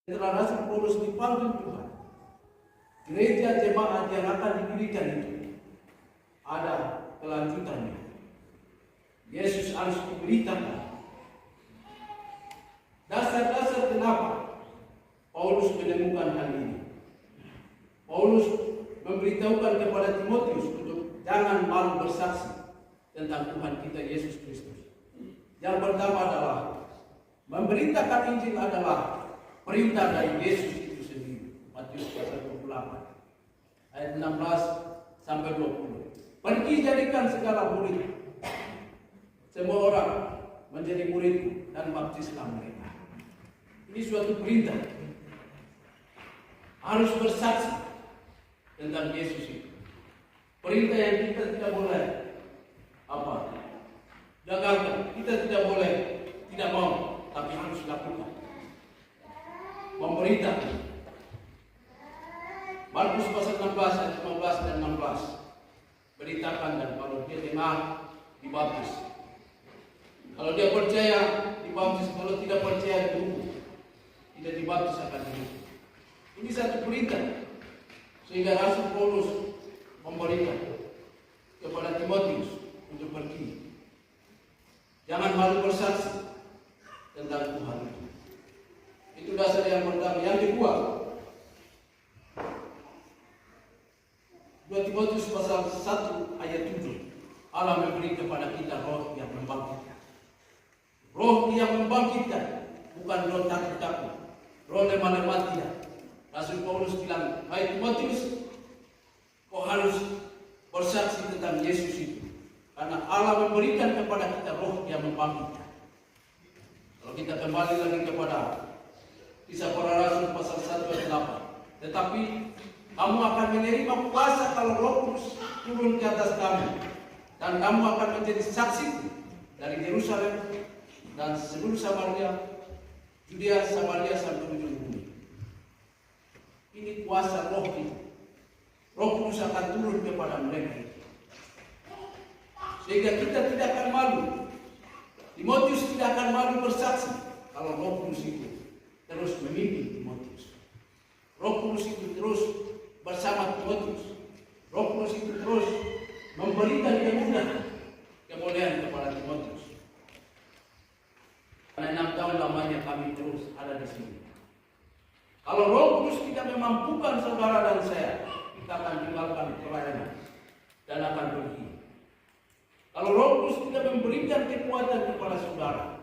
Setelah Rasul Paulus dipanggil Tuhan, gereja jemaat yang akan didirikan itu ada kelanjutannya. Yesus harus diberitakan dasar-dasar kenapa Paulus menemukan hal ini. Paulus memberitahukan kepada Timotius untuk jangan malu bersaksi tentang Tuhan kita Yesus Kristus. Yang pertama adalah memberitakan Injil adalah perintah dari Yesus itu sendiri. Matius pasal 28 ayat 16 sampai 20. Pergi jadikan segala murid, semua orang menjadi muridku dan baptislah mereka. Ini suatu perintah. Harus bersaksi tentang Yesus itu. Perintah yang kita tidak boleh gagalkan. Kita tidak boleh tidak mau, tapi harus lakukan. Memberitakan. Markus pasal 16 ayat 15 dan 16. Beritakan, dan kalau dia dengar dibaptis. Kalau dia percaya dibaptis, kalau tidak percaya dihukum. Tidak dibaptis akan dihukum. Ini satu perintah. Sehingga Rasul Paulus memberikan kepada Timotius untuk pergi. Jangan malu bersaksi tentang Tuhan itu. Itu dasar yang pertama. Yang kedua, 2 Timotius pasal 1 ayat 7. Allah memberi kepada kita roh yang membangkitkan. Roh yang membangkitkan, bukan roh takut-takut, roh lemah-lemah tidak. Rasul Paulus bilang, hai Timotius, kau harus bersaksi tentang Yesus itu. Karena Allah memberikan kepada kita roh yang membangkitkan. Kalau kita kembali lagi kepada Kisah Para Rasul pasal 1 ayat 8. Tetapi kamu akan menerima kuasa kalau Roh Kudus turun ke atas kamu. Dan kamu akan menjadi saksi dari Yerusalem dan seluruh Samaria, Judea, Samaria sampai ujung bumi. Ini kuasa Roh itu. Roh Kudus akan turun kepada mereka. Sehingga kita tidak akan malu. Timotius tidak akan malu bersaksi kalau Roh Kudus itu terus memimpin Timotius. Roh Kudus itu terus bersama Timotius. Roh Kudus itu terus memberikan kemuliaan kepada Timotius. Karena 6 tahun lamanya kami terus ada di sini. Kalau Roh Kudus tidak memampukan saudara dan saya, kita akan tinggalkan pelayanan dan akan pergi. Kalau Roh Kudus tidak memberikan kekuatan kepada saudara,